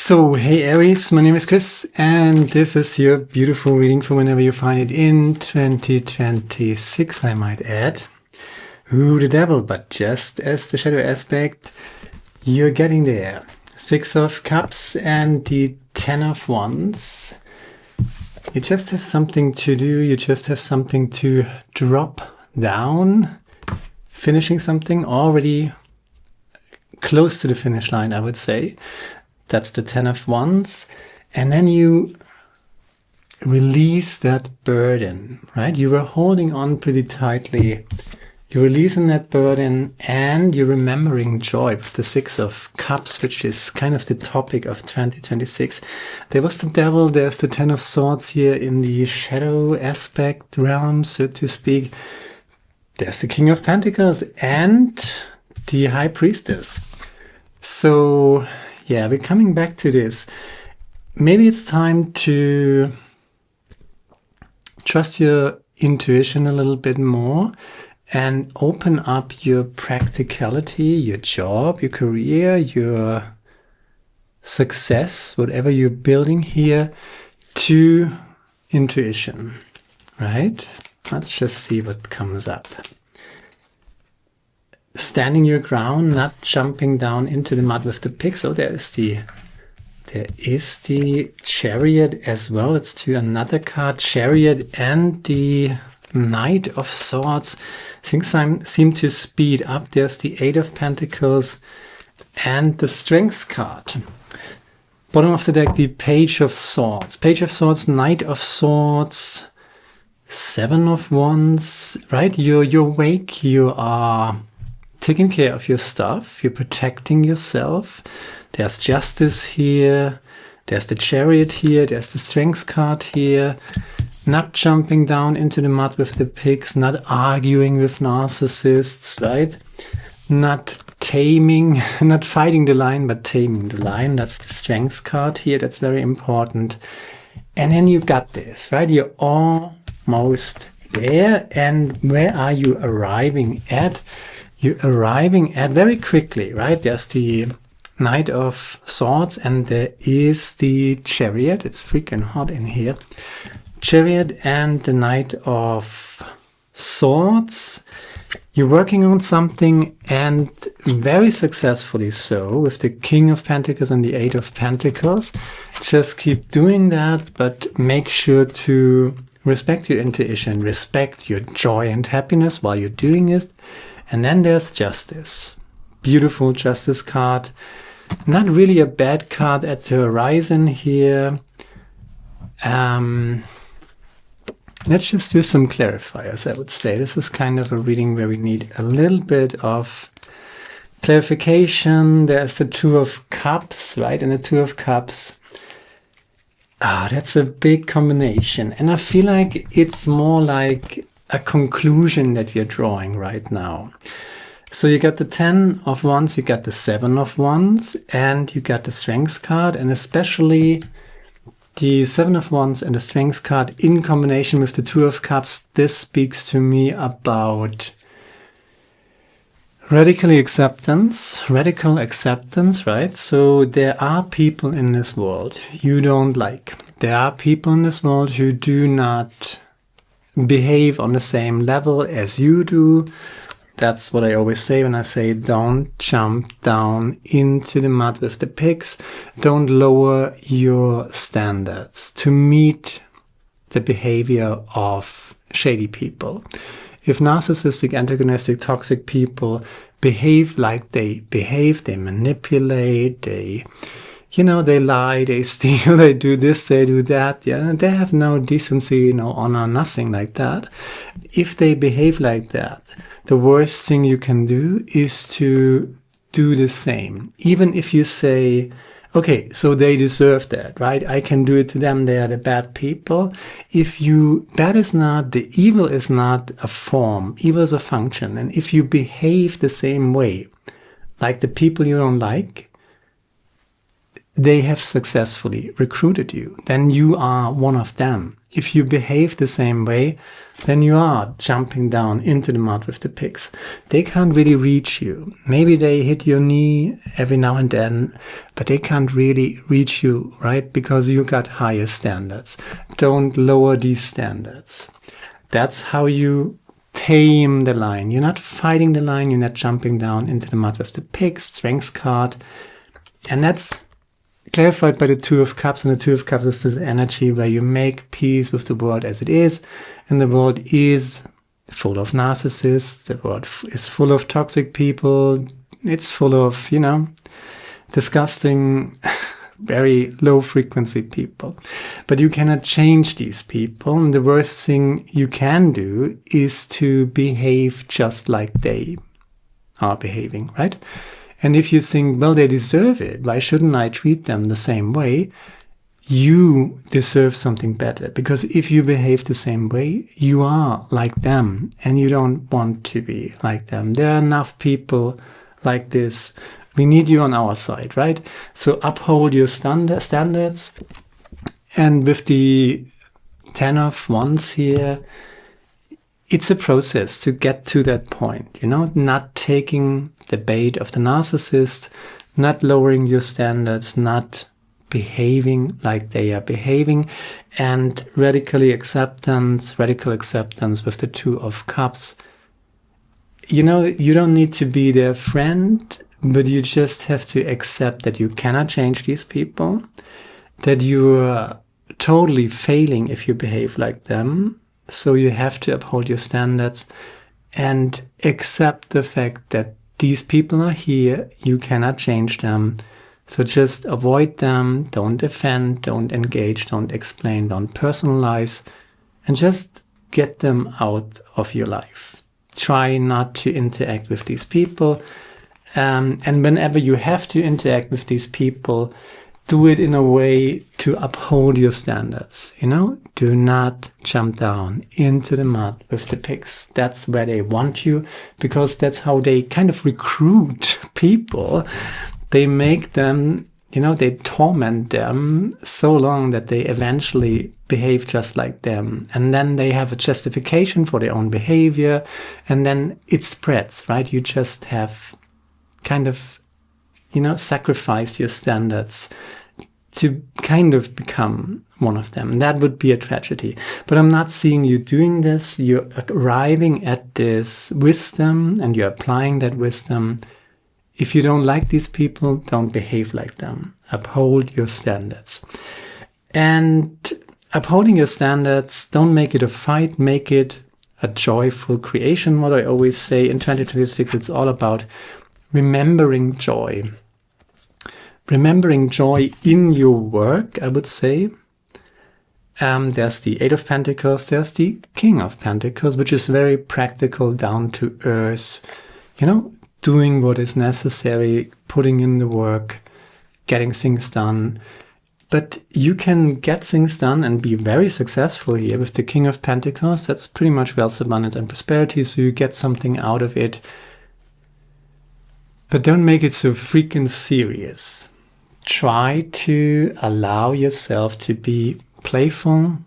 So, hey Aries, my name is Chris, and this is your beautiful reading for whenever you find it in 2026, I might add. Ooh, the devil, but just as the shadow aspect, you're getting there. 6 of Cups and the 10 of Wands. You just have something to do, you just have something to drop down, finishing something already close to the finish line, I would say. That's the 10 of Wands. And then you release that burden, right? You were holding on pretty tightly. You're releasing that burden and you're remembering joy with the 6 of Cups, which is kind of the topic of 2026. There was the devil, there's the 10 of Swords here in the shadow aspect realm, so to speak. There's the King of Pentacles and the High Priestess. So yeah, we're coming back to this. Maybe it's time to trust your intuition a little bit more and open up your practicality, your job, your career, your success, whatever you're building here, to intuition, right? Let's just see what comes up. Standing your ground, not jumping down into the mud with the pigs. Oh, there is the Chariot as well. Let's do another card, Chariot and the Knight of Swords. Things seem to speed up. There's the 8 of Pentacles and the Strength card. Bottom of the deck, the Page of Swords. Page of Swords, Knight of Swords, 7 of Wands, right? You're awake, you are taking care of your stuff, you're protecting yourself. There's Justice here, there's the Chariot here, there's the Strength card here. Not jumping down into the mud with the pigs, not arguing with narcissists, right? Not taming, not fighting the lion, but taming the lion. That's the Strength card here, that's very important. And then you got this, right? You're almost there. And where are you arriving at? You're arriving at very quickly, right? There's the Knight of Swords and there is the Chariot. It's freaking hot in here. Chariot and the Knight of Swords. You're working on something and very successfully so with the King of Pentacles and the 8 of Pentacles. Just keep doing that, but make sure to respect your intuition, respect your joy and happiness while you're doing it. And then there's Justice. Beautiful Justice card. Not really a bad card at the horizon here. Let's just do some clarifiers, I would say. This is kind of a reading where we need a little bit of clarification. There's the 2 of Cups, right? And the 2 of Cups. That's a big combination. And I feel like it's more like a conclusion that we're drawing right now. So you got the 10 of Wands, you got the 7 of Wands, and you got the Strength card, and especially the 7 of Wands and the Strength card in combination with the 2 of Cups. This speaks to me about radical acceptance, right? So there are people in this world you don't like. There are people in this world who do not behave on the same level as you do. That's what I always say when I say don't jump down into the mud with the pigs. Don't lower your standards to meet the behavior of shady people. If narcissistic, antagonistic, toxic people behave like they behave, they manipulate, they lie, they steal, they do this, they do that. Yeah, they have no decency, no honor, nothing like that. If they behave like that, the worst thing you can do is to do the same. Even if you say, okay, so they deserve that, right? I can do it to them. They are the bad people. The evil is not a form. Evil is a function. And if you behave the same way, like the people you don't like, they have successfully recruited you. Then you are one of them. If you behave the same way, then you are jumping down into the mud with the pigs. They can't really reach you. Maybe they hit your knee every now and then, but they can't really reach you, right? Because you got higher standards. Don't lower these standards. That's how you tame the lion. You're not fighting the lion. You're not jumping down into the mud with the pigs. Strengths card. And that's clarified by the Two of Cups, and the Two of Cups is this energy where you make peace with the world as it is, and the world is full of narcissists, the world is full of toxic people, it's full of, disgusting, very low frequency people. But you cannot change these people, and the worst thing you can do is to behave just like they are behaving, right? And if you think, well, they deserve it, why shouldn't I treat them the same way? You deserve something better. Because if you behave the same way, you are like them. And you don't want to be like them. There are enough people like this. We need you on our side, right? So uphold your standards. And with the 10 of Wands here, it's a process to get to that point, not taking the bait of the narcissist, not lowering your standards, not behaving like they are behaving, and radical acceptance with the Two of Cups. You don't need to be their friend, but you just have to accept that you cannot change these people, that you're totally failing if you behave like them. So you have to uphold your standards and accept the fact that these people are here. You cannot change them. So just avoid them. Don't defend, don't engage, don't explain, don't personalize, and just get them out of your life. Try not to interact with these people. And whenever you have to interact with these people, do it in a way to uphold your standards, Do not jump down into the mud with the pigs. That's where they want you, because that's how they kind of recruit people. They make them, they torment them so long that they eventually behave just like them. And then they have a justification for their own behavior. And then it spreads, right? You just have kind of, sacrificed your standards to kind of become one of them. That would be a tragedy. But I'm not seeing you doing this. You're arriving at this wisdom and you're applying that wisdom. If you don't like these people, don't behave like them. Uphold your standards. And upholding your standards, don't make it a fight, make it a joyful creation. What I always say in 2026, it's all about remembering joy. Remembering joy in your work, I would say. There's the Eight of Pentacles, there's the King of Pentacles, which is very practical, down to earth, doing what is necessary, putting in the work, getting things done. But you can get things done and be very successful here with the King of Pentacles. That's pretty much wealth, abundance, and prosperity, so you get something out of it. But don't make it so freaking serious. Try to allow yourself to be playful.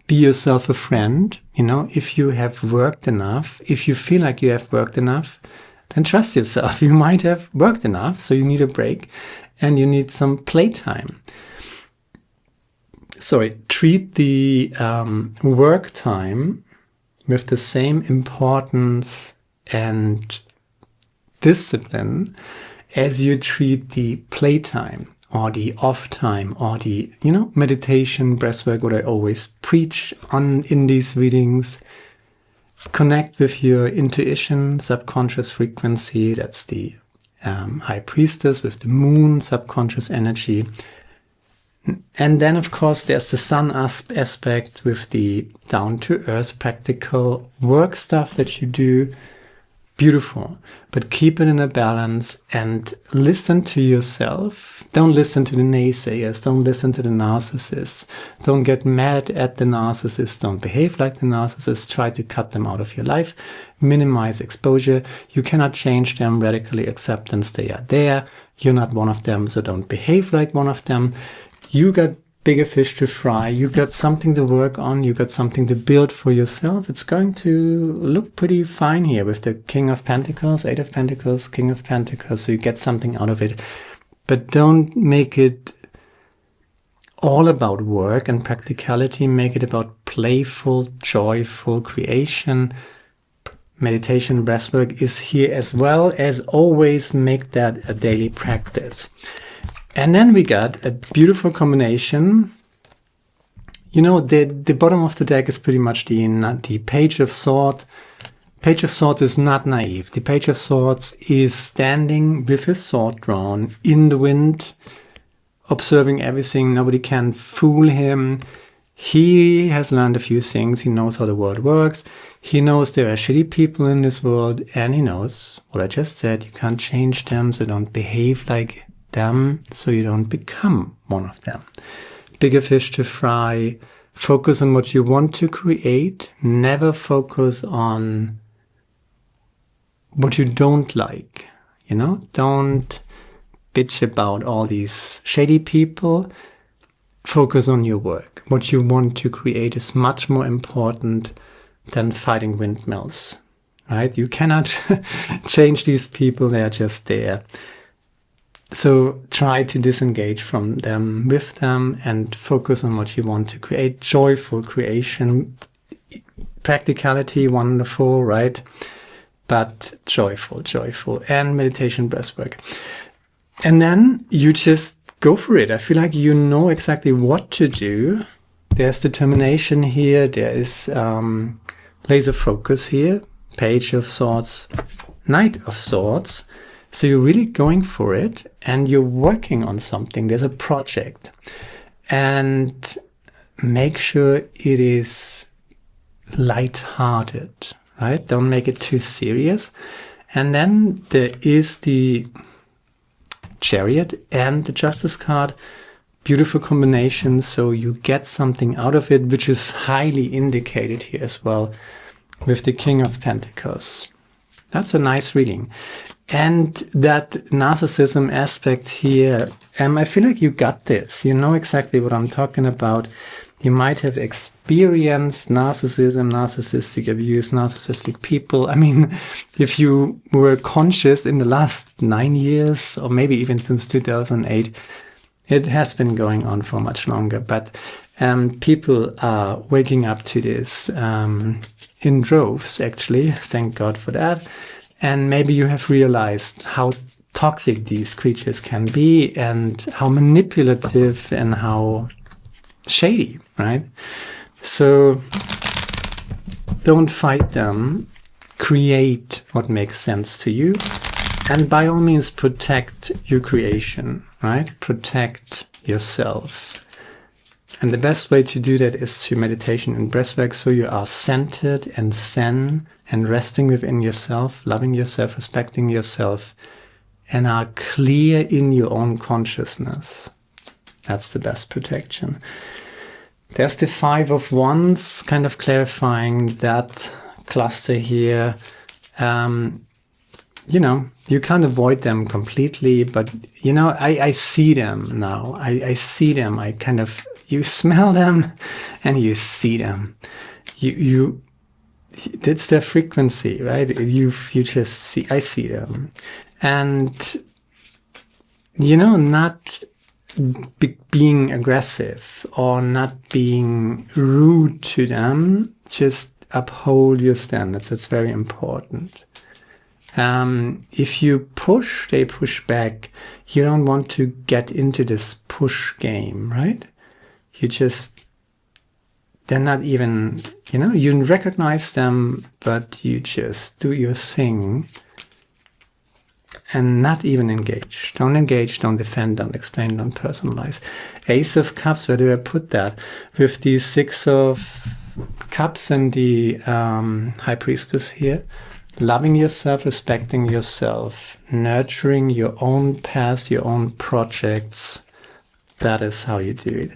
Be yourself a friend. If you have worked enough, if you feel like you have worked enough, then trust yourself. You might have worked enough, so you need a break and you need some playtime. Treat the work time with the same importance and discipline as you treat the playtime or the off time or the, meditation, breathwork, what I always preach in these readings. Connect with your intuition, subconscious frequency. That's the High Priestess with the moon, subconscious energy. And then, of course, there's the sun aspect with the down-to-earth practical work stuff that you do. beautiful, but keep it in a balance and listen to yourself. Don't listen to the naysayers. Don't listen to the narcissists. Don't get mad at the narcissists. Don't behave like the narcissists. Try to cut them out of your life. Minimize exposure. You cannot change them. Radically acceptance. They are there. You're not one of them, so don't behave like one of them. You got bigger fish to fry. You got something to work on. You got something to build for yourself. It's going to look pretty fine here with the King of Pentacles, Eight of Pentacles, King of Pentacles. So you get something out of it. But don't make it all about work and practicality. Make it about playful, joyful creation. Meditation, breathwork is here as well. As always, make that a daily practice. And then we got a beautiful combination. You know, the bottom of the deck is pretty much the Page of Swords. Page of Swords is not naive. The Page of Swords is standing with his sword drawn in the wind, observing everything. Nobody can fool him. He has learned a few things. He knows how the world works. He knows there are shitty people in this world, and he knows what I just said. You can't change them, so don't behave like them, so you don't become one of them. Bigger fish to fry. Focus on what you want to create. Never focus on what you don't like. You know, don't bitch about all these shady people. Focus on your work. What you want to create is much more important than fighting windmills, right? You cannot change these people. They're just there. So try to disengage from them, with them, and focus on what you want to create. Joyful creation. Practicality, wonderful, right? But joyful. And meditation, breathwork. And then you just go for it. I feel like you know exactly what to do. There's determination here. There is laser focus here. Page of Swords, Knight of Swords. So you're really going for it and you're working on something. There's a project. And make sure it is light-hearted, right? Don't make it too serious. And then there is the Chariot and the Justice card. Beautiful combination. So you get something out of it, which is highly indicated here as well with the King of Pentacles. That's a nice reading. And that narcissism aspect here, I feel like you got this. You know exactly what I'm talking about. You might have experienced narcissism, narcissistic abuse, narcissistic people. I mean, if you were conscious in the last 9 years, or maybe even since 2008, it has been going on for much longer. But people are waking up to this in droves, actually. Thank God for that. And maybe you have realized how toxic these creatures can be and how manipulative and how shady, right? So don't fight them. Create what makes sense to you. And by all means, protect your creation, right? Protect yourself. And the best way to do that is through meditation and breathwork, so you are centered and zen and resting within yourself, loving yourself, respecting yourself, and are clear in your own consciousness. That's the best protection. There's the Five of Wands, kind of clarifying that cluster here. You know, you can't avoid them completely, but, you know, I see them now. I see them. You smell them and you see them. It's their frequency, right? You just see, I see them. And, you know, not being aggressive or not being rude to them, just uphold your standards. It's very important. If you push, they push back. You don't want to get into this push game, right? They're not even, you know, you recognize them, but you just do your thing and not even engage. Don't engage, don't defend, don't explain, don't personalize. Ace of Cups, where do I put that? With the Six of Cups and the High Priestess here. loving yourself, respecting yourself, nurturing your own past, your own projects. That is how you do it.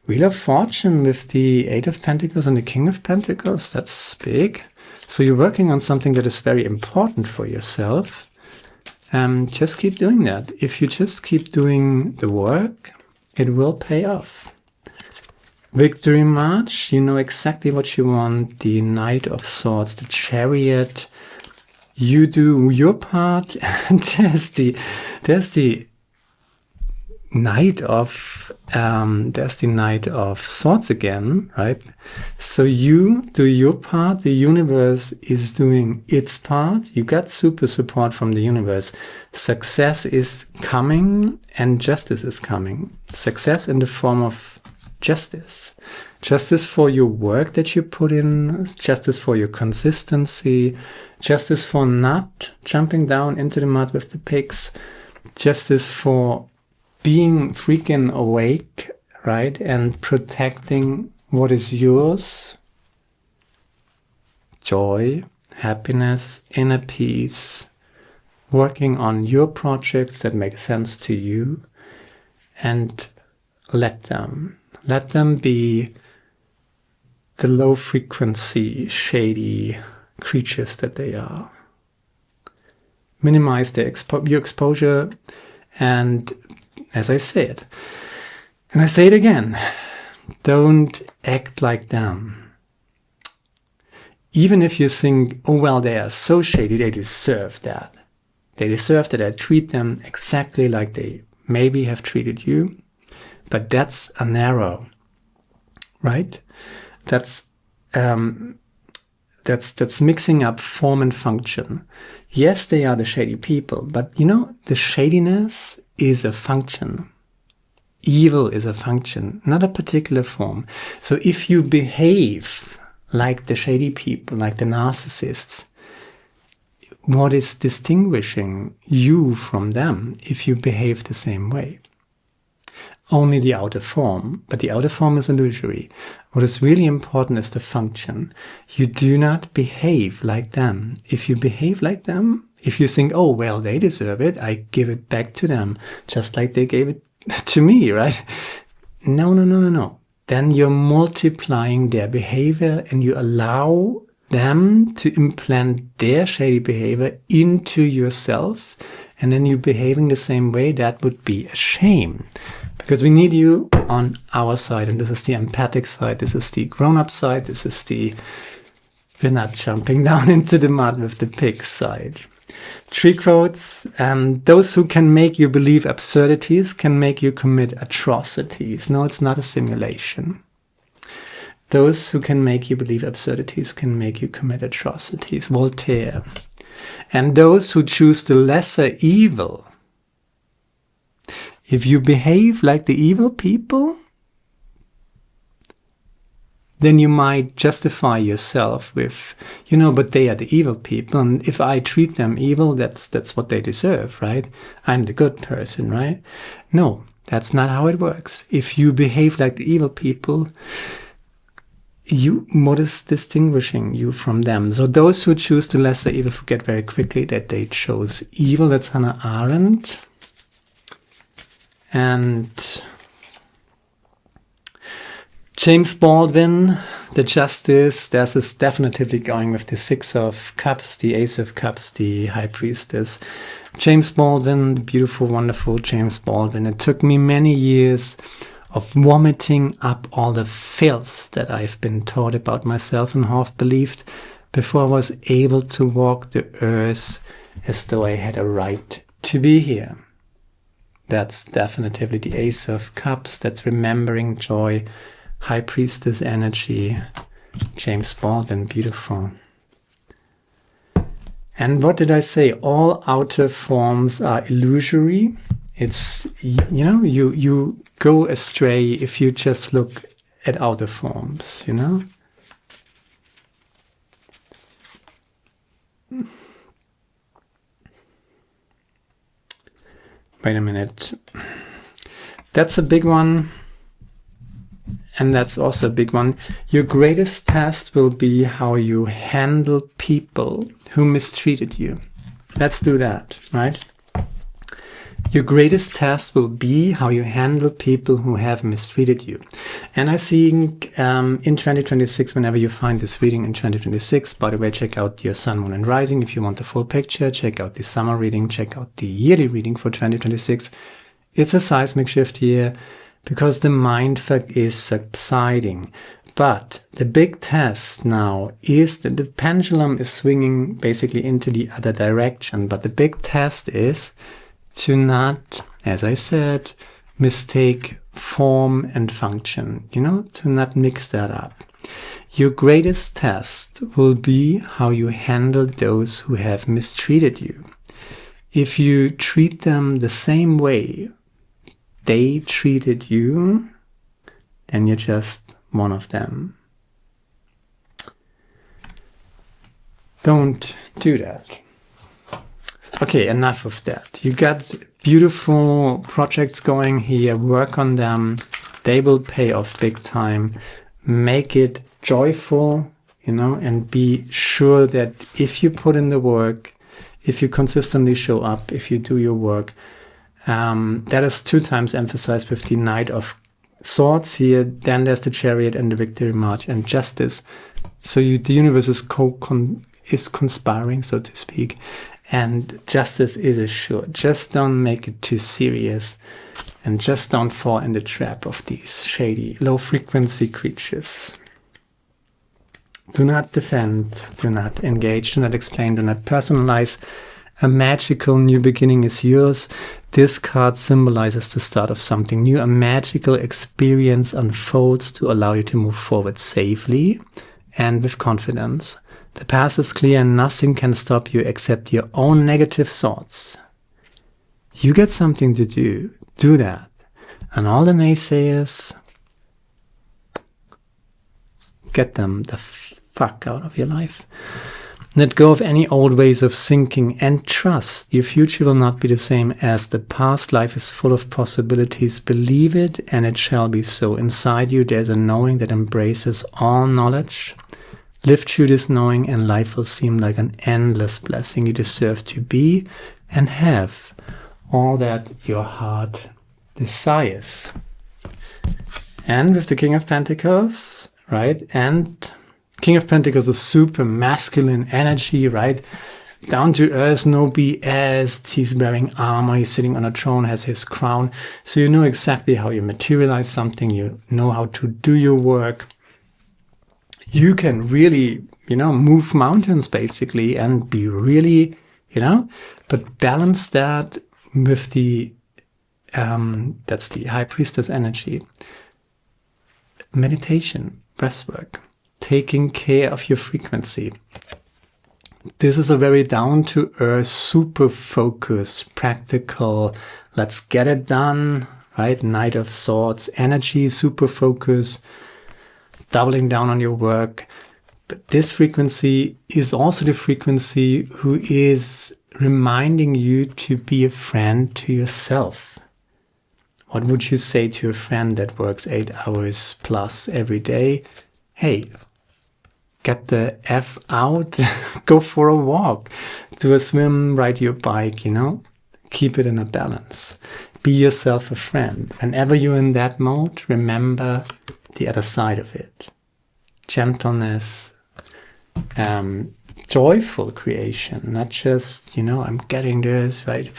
Wheel of Fortune with the Eight of Pentacles and the King of Pentacles, that's big. So you're working on something that is very important for yourself. Just keep doing that. If you just keep doing the work, it will pay off. Victory March, you know exactly what you want. The Knight of Swords, the Chariot. You do your part, and there's the Knight of Swords again, right? So you do your part, the universe is doing its part. You got super support from the universe. Success is coming and justice is coming. Success in the form of justice. Justice for your work that you put in, justice for your consistency, justice for not jumping down into the mud with the pigs, justice for being freaking awake, right? And protecting what is yours. Joy, happiness, inner peace, working on your projects that make sense to you, and let them be the low frequency, shady creatures that they are. Minimize your exposure, and as I said, and I say it again, don't act like them. Even if you think, oh well, they are so shady, they deserve that. They deserve that I treat them exactly like they maybe have treated you. But that's an error, right? That's mixing up form and function. Yes, they are the shady people, but you know, the shadiness is a function. Evil is a function, not a particular form. So if you behave like the shady people, like the narcissists, what is distinguishing you from them if you behave the same way? Only the outer form, but the outer form is illusory. What is really important is the function. You do not behave like them. If you behave like them, if you think, oh, well, they deserve it, I give it back to them, just like they gave it to me, right? No. Then you're multiplying their behavior and you allow them to implant their shady behavior into yourself, and then you're behaving the same way. That would be a shame. Because we need you on our side, and this is the empathic side, this is the grown-up side, this is the we're not jumping down into the mud with the pig side. Tree quotes, those who can make you believe absurdities can make you commit atrocities. No, it's not a simulation. Those who can make you believe absurdities can make you commit atrocities. Voltaire. And those who choose the lesser evil, if you behave like the evil people, then you might justify yourself with, but they are the evil people, and if I treat them evil, that's what they deserve, right? I'm the good person, right? No, that's not how it works. If you behave like the evil people, what is distinguishing you from them? So those who choose the lesser evil forget very quickly that they chose evil. That's Hannah Arendt. And James Baldwin, the Justice, this definitively going with the Six of Cups, the Ace of Cups, the High Priestess. James Baldwin, the beautiful, wonderful James Baldwin. It took me many years of vomiting up all the filth that I've been taught about myself and half believed before I was able to walk the earth as though I had a right to be here. That's definitively the Ace of Cups. That's remembering joy, High Priestess energy, James Baldwin, beautiful. And what did I say? All outer forms are illusory. It's, you go astray if you just look at outer forms, Wait a minute. That's a big one. and that's also a big one. Your greatest test will be how you handle people who mistreated you. Let's do that, right? Your greatest test will be how you handle people who have mistreated you. And I think in 2026, whenever you find this reading in 2026, by the way, check out your sun, moon, and rising. If you want the full picture, check out the summer reading, check out the yearly reading for 2026. It's a seismic shift here because the mindfuck is subsiding. But the big test now is that the pendulum is swinging basically into the other direction. But the big test is to not, as I said, mistake form and function, to not mix that up. Your greatest test will be how you handle those who have mistreated you. If you treat them the same way they treated you, then you're just one of them. Don't do that. Okay, enough of that. You got beautiful projects going here. Work on them. They will pay off big time. Make it joyful, and be sure that if you put in the work, if you consistently show up, if you do your work, that is 2 times emphasized with the Knight of Swords here. Then there's the Chariot and the Victory March and Justice. So the universe is conspiring, so to speak. And justice is assured. Just don't make it too serious. And just don't fall in the trap of these shady, low-frequency creatures. Do not defend. Do not engage. Do not explain. Do not personalize. A magical new beginning is yours. This card symbolizes the start of something new. A magical experience unfolds to allow you to move forward safely and with confidence. The path is clear and nothing can stop you except your own negative thoughts. You got something to do. Do that. And all the naysayers, get them the fuck out of your life. Let go of any old ways of thinking and trust. Your future will not be the same as the past. Life is full of possibilities. Believe it and it shall be so. Inside you there's a knowing that embraces all knowledge. Live through this knowing and life will seem like an endless blessing. You deserve to be and have all that your heart desires. And with the King of Pentacles, right? And King of Pentacles is super masculine energy, right? Down to earth, no BS. He's wearing armor, he's sitting on a throne, has his crown. So you know exactly how you materialize something. You know how to do your work. You can really, move mountains basically and be really, but balance that with the, that's the High Priestess energy. Meditation, breathwork, taking care of your frequency. This is a very down-to-earth, super focused, practical, let's get it done, right? Knight of Swords energy, super focus, doubling down on your work. But this frequency is also the frequency who is reminding you to be a friend to yourself. What would you say to a friend that works 8 hours plus every day? Hey, get the F out, go for a walk, do a swim, ride your bike, keep it in a balance. Be yourself a friend. Whenever you're in that mode, remember the other side of it. Gentleness, joyful creation, not just, I'm getting this, right?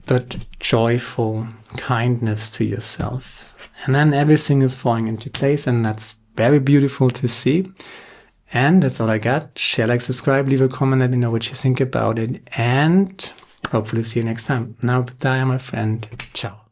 But joyful kindness to yourself. And then everything is falling into place, and that's very beautiful to see. And that's all I got. Share, like, subscribe, leave a comment, let me know what you think about it, and hopefully see you next time. Now, bye, my friend. Ciao.